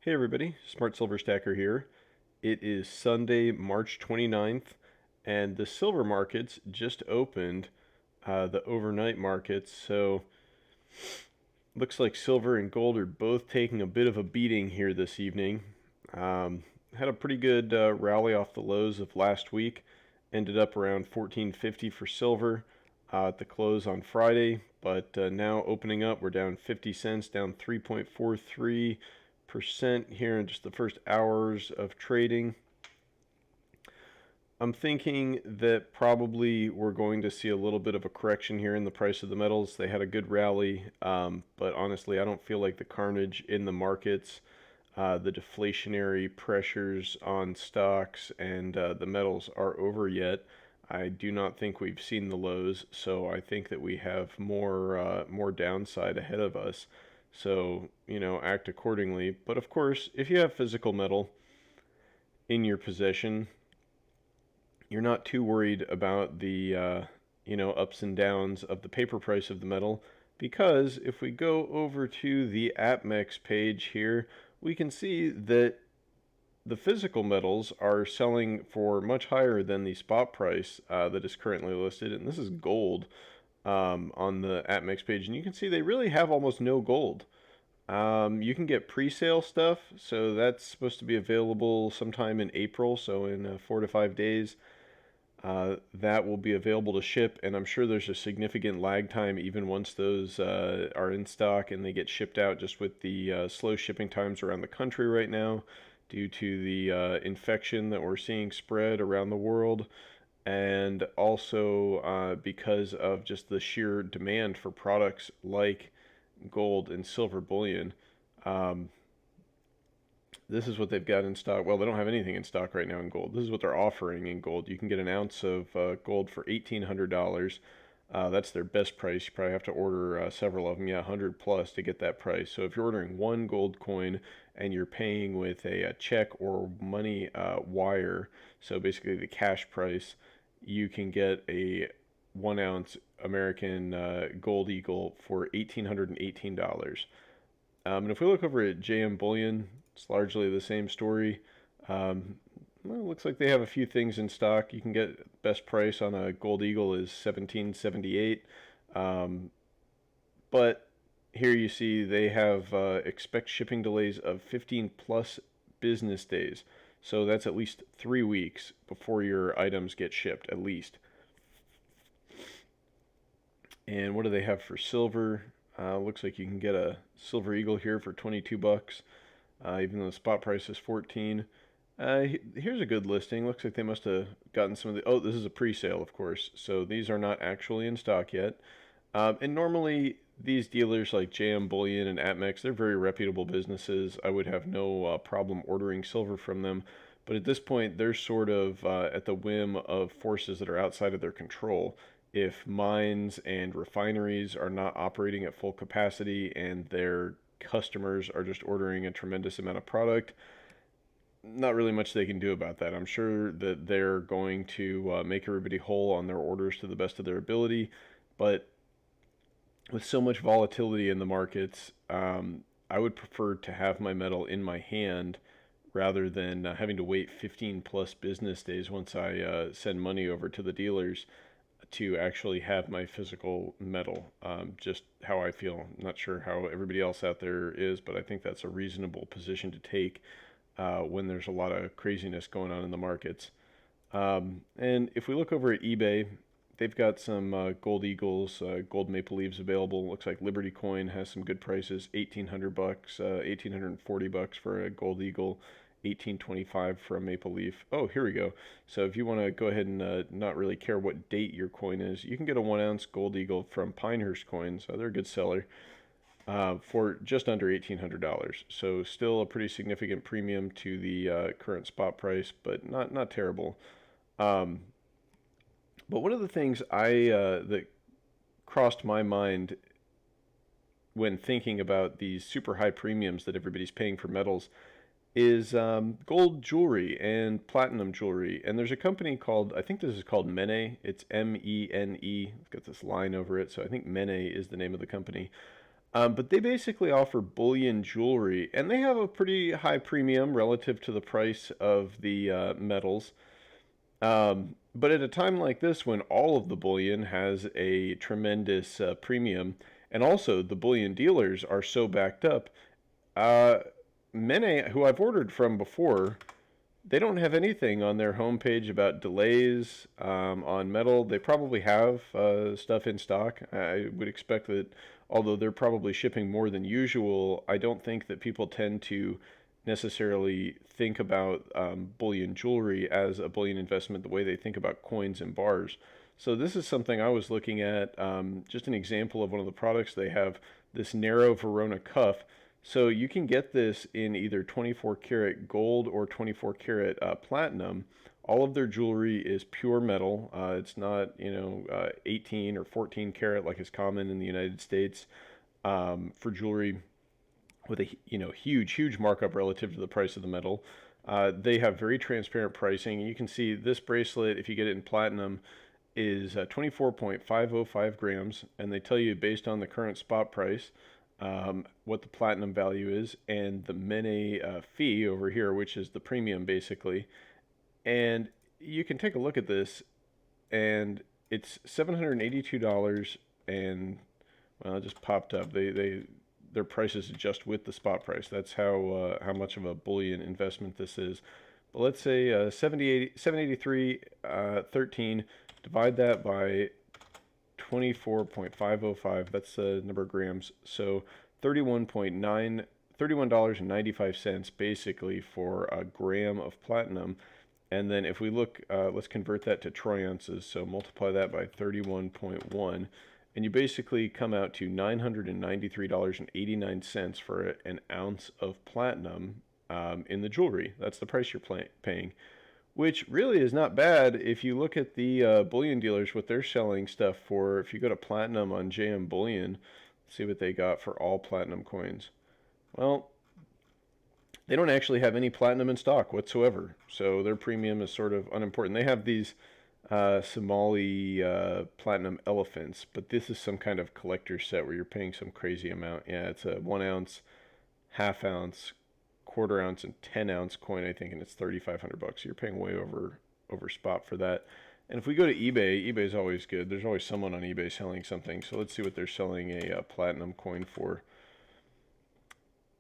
Hey everybody, Smart Silver Stacker here. It is Sunday, March 29th, and the silver markets just opened, the overnight markets. So looks like silver and gold are both taking a bit of a beating here this evening. Had a pretty good rally off the lows of last week. Ended up around 1450 for silver at the close on Friday, but now opening up, we're down 50 cents, down 3.43% here in just the first hours of trading. I'm thinking that probably we're going to see a little bit of a correction here in the price of the metals. They had a good rally, but honestly, I don't feel like the carnage in the markets, the deflationary pressures on stocks and the metals are over yet. I do not think we've seen the lows, so I think that we have more downside ahead of us. So, act accordingly. But of course, if you have physical metal in your possession, you're not too worried about the ups and downs of the paper price of the metal, because if we go over to the APMEX page here, we can see that the physical metals are selling for much higher than the spot price that is currently listed, and this is gold on the APMEX page, and you can see they really have almost no gold. You can get pre-sale stuff, so that's supposed to be available sometime in April, so in 4 to 5 days. That will be available to ship, and I'm sure there's a significant lag time even once those are in stock and they get shipped out, just with the slow shipping times around the country right now due to the infection that we're seeing spread around the world, and also because of just the sheer demand for products like gold and silver bullion. Um, this is what they've got in stock. Well, they don't have anything in stock right now in gold. This is what they're offering in gold. You can get an ounce of gold for $1,800. That's their best price. You probably have to order several of them, 100 plus to get that price. So if you're ordering one gold coin and you're paying with a check or money wire, so basically the cash price, you can get a 1 ounce American gold eagle for $1,818. And if we look over at JM Bullion, it's largely the same story. Well, it looks like they have a few things in stock. You can get best price on a gold eagle is 1778, but here you see they have expect shipping delays of 15 plus business days. So that's at least 3 weeks before your items get shipped, at least. And what do they have for silver? Looks like you can get a silver eagle here for 22 bucks, even though the spot price is 14. Here's a good listing. Looks like they must have gotten some of the. Oh, this is a pre-sale, of course. So these are not actually in stock yet. And normally these dealers like JM Bullion and APMEX, they're very reputable businesses. I would have no problem ordering silver from them. But at this point, they're sort of at the whim of forces that are outside of their control. If mines and refineries are not operating at full capacity and their customers are just ordering a tremendous amount of product, not really much they can do about that. I'm sure that they're going to make everybody whole on their orders to the best of their ability, but with so much volatility in the markets, I would prefer to have my metal in my hand rather than having to wait 15 plus business days once I send money over to the dealers to actually have my physical metal. Just how I feel. I'm not sure how everybody else out there is, but I think that's a reasonable position to take when there's a lot of craziness going on in the markets. And if we look over at eBay, they've got some gold eagles, gold maple leaves available. Looks like Liberty Coin has some good prices: 1,800 bucks, 1,840 bucks for a gold eagle, 1825 for a maple leaf. Oh, here we go. So if you want to go ahead and not really care what date your coin is, you can get a 1 ounce gold eagle from Pinehurst Coins. They're a good seller for just under $1,800. So still a pretty significant premium to the current spot price, but not terrible. Um, but one of the things that crossed my mind when thinking about these super high premiums that everybody's paying for metals is gold jewelry and platinum jewelry. And there's a company called, I think this is called Mene. It's Mene. It's got this line over it, so I think Mene is the name of the company. But they basically offer bullion jewelry, and they have a pretty high premium relative to the price of the metals. But at a time like this, when all of the bullion has a tremendous premium, and also the bullion dealers are so backed up, uh, Mene, who I've ordered from before, they don't have anything on their homepage about delays on metal. They probably have stuff in stock. I would expect that, although they're probably shipping more than usual, I don't think that people tend to necessarily think about bullion jewelry as a bullion investment the way they think about coins and bars. So this is something I was looking at, just an example of one of the products they have, this narrow Verona cuff. So you can get this in either 24 karat gold or 24 karat platinum. All of their jewelry is pure metal. It's not, 18 or 14 karat like is common in the United States for jewelry with a huge markup relative to the price of the metal. They have very transparent pricing. You can see this bracelet, if you get it in platinum, is 24.505 grams, and they tell you based on the current spot price what the platinum value is, and the Mene fee over here, which is the premium basically. And you can take a look at this, and it's $782, and well, it just popped up. Their prices adjust with the spot price. That's how much of a bullion investment this is. But let's say 783.13. Divide that by 24.505. That's the number of grams. So 31.9 $31.95 basically for a gram of platinum. And then if we look, let's convert that to troy ounces. So multiply that by 31.1, and you basically come out to $993.89 for an ounce of platinum in the jewelry. That's the price you're paying, which really is not bad if you look at the bullion dealers, what they're selling stuff for. If you go to platinum on JM Bullion, see what they got for all platinum coins. Well, they don't actually have any platinum in stock whatsoever, so their premium is sort of unimportant. They have these Somali platinum elephants, but this is some kind of collector set where you're paying some crazy amount. Yeah, it's a 1 ounce, half ounce, quarter ounce, and 10 ounce coin, I think, and it's $3,500. You're paying way over spot for that. And if we go to eBay, eBay's always good. There's always someone on eBay selling something. So let's see what they're selling a platinum coin for.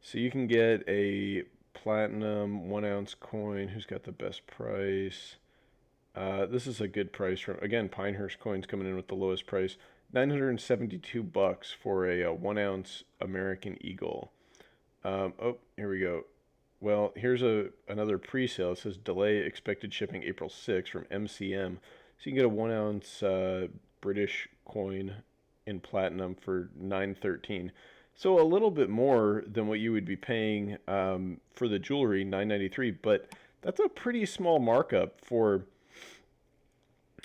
So you can get a platinum 1 ounce coin. Who's got the best price? This is a good price from, again, Pinehurst Coins coming in with the lowest price. $972 for a 1 ounce American Eagle. Oh, here we go. Well, here's another pre-sale. It says delay expected shipping April 6th from MCM. So you can get a 1 ounce British coin in platinum for $913. So a little bit more than what you would be paying for the jewelry, $993. But that's a pretty small markup for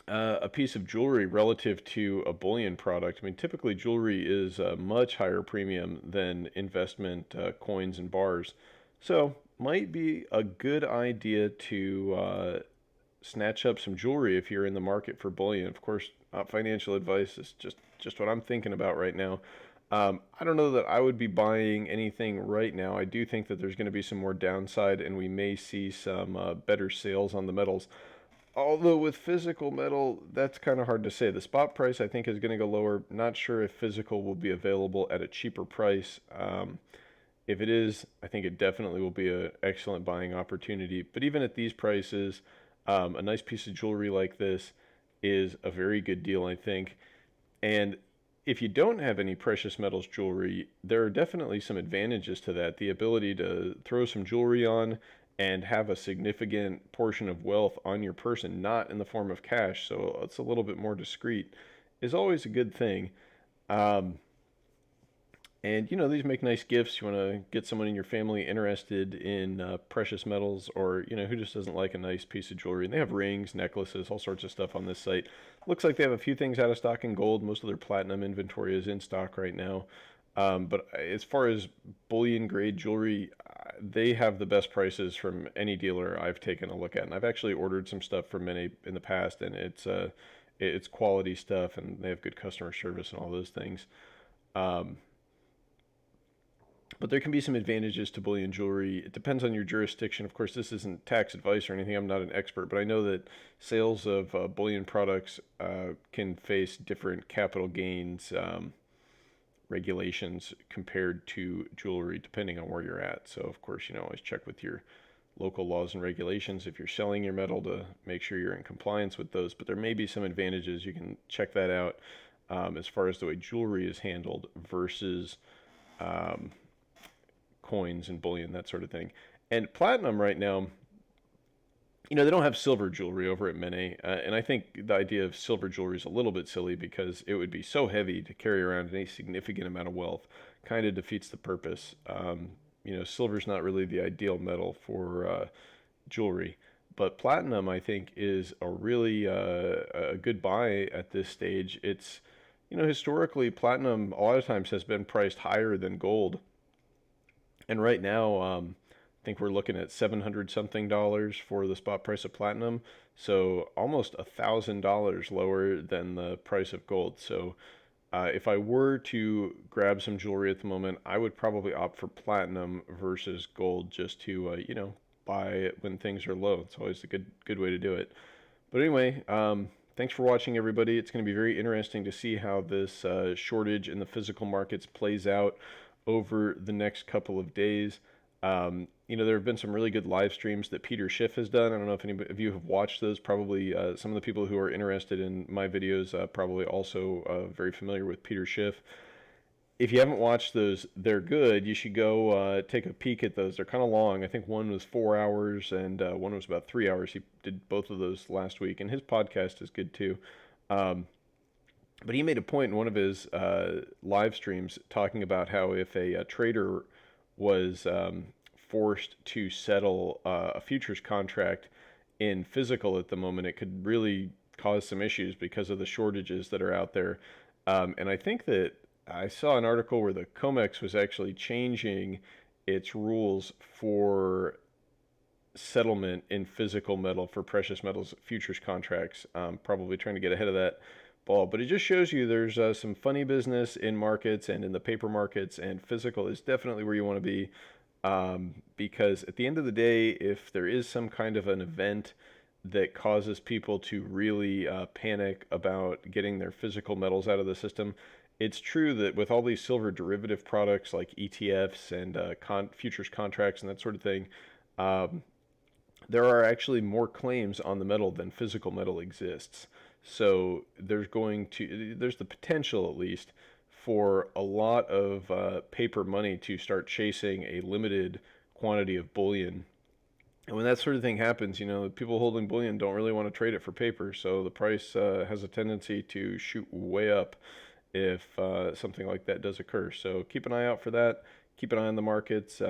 a piece of jewelry relative to a bullion product. I mean, typically jewelry is a much higher premium than investment coins and bars. So might be a good idea to snatch up some jewelry if you're in the market for bullion. Of course, not financial advice. It's just what I'm thinking about right now. I don't know that I would be buying anything right now. I do think that there's going to be some more downside, and we may see some better sales on the metals. Although with physical metal, that's kind of hard to say. The spot price, I think, is going to go lower. Not sure if physical will be available at a cheaper price. If it is, I think it definitely will be an excellent buying opportunity. But even at these prices, a nice piece of jewelry like this is a very good deal, I think. And if you don't have any precious metals jewelry, there are definitely some advantages to that. The ability to throw some jewelry on and have a significant portion of wealth on your person, not in the form of cash, so it's a little bit more discreet, is always a good thing. Um, and these make nice gifts. You want to get someone in your family interested in precious metals, or who just doesn't like a nice piece of jewelry. And they have rings, necklaces, all sorts of stuff on this site. Looks like they have a few things out of stock in gold. Most of their platinum inventory is in stock right now. But as far as bullion grade jewelry, they have the best prices from any dealer I've taken a look at. And I've actually ordered some stuff from Mene in the past, and it's quality stuff, and they have good customer service and all those things. Um, But there can be some advantages to bullion jewelry. It depends on your jurisdiction. Of course, this isn't tax advice or anything. I'm not an expert, but I know that sales of bullion products can face different capital gains regulations compared to jewelry, depending on where you're at. So, of course, always check with your local laws and regulations if you're selling your metal to make sure you're in compliance with those. But there may be some advantages. You can check that out as far as the way jewelry is handled versus um, coins and bullion, that sort of thing. And platinum right now, they don't have silver jewelry over at Mene, and I think the idea of silver jewelry is a little bit silly because it would be so heavy to carry around any significant amount of wealth. Kind of defeats the purpose. Silver's not really the ideal metal for jewelry, but platinum I think is a really a good buy at this stage. It's historically platinum a lot of times has been priced higher than gold, and right now, I think we're looking at $700 something for the spot price of platinum. So almost $1,000 lower than the price of gold. So if I were to grab some jewelry at the moment, I would probably opt for platinum versus gold just to, buy it when things are low. It's always a good way to do it. But anyway, thanks for watching, everybody. It's going to be very interesting to see how this shortage in the physical markets plays out over the next couple of days. There have been some really good live streams that Peter Schiff has done. I don't know if any of you have watched those. Probably some of the people who are interested in my videos probably also very familiar with Peter Schiff. If you haven't watched those, they're good. You should go take a peek at those. They're kind of long. I think one was 4 hours and one was about 3 hours. He did both of those last week, and his podcast is good too. Um, but he made a point in one of his live streams talking about how if a trader was forced to settle a futures contract in physical at the moment, it could really cause some issues because of the shortages that are out there. And I think that I saw an article where the COMEX was actually changing its rules for settlement in physical metal for precious metals futures contracts. Probably trying to get ahead of that ball, but it just shows you there's some funny business in markets and in the paper markets, and physical is definitely where you want to be. Because at the end of the day, if there is some kind of an event that causes people to really panic about getting their physical metals out of the system, it's true that with all these silver derivative products like ETFs and futures contracts and that sort of thing, um, there are actually more claims on the metal than physical metal exists. So there's the potential, at least, for a lot of paper money to start chasing a limited quantity of bullion. And when that sort of thing happens, people holding bullion don't really want to trade it for paper, so the price has a tendency to shoot way up if something like that does occur. So keep an eye out for that. Keep an eye on the markets.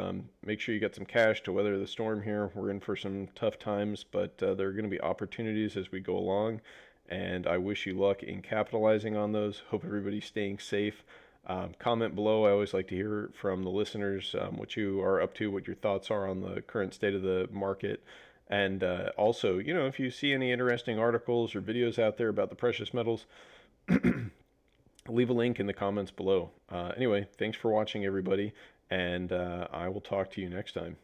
Make sure you get some cash to weather the storm here. We're in for some tough times, but there are going to be opportunities as we go along, and I wish you luck in capitalizing on those. Hope everybody's staying safe. Comment below. I always like to hear from the listeners what you are up to, what your thoughts are on the current state of the market. And also, if you see any interesting articles or videos out there about the precious metals, leave a link in the comments below. Anyway, thanks for watching, everybody, and I will talk to you next time.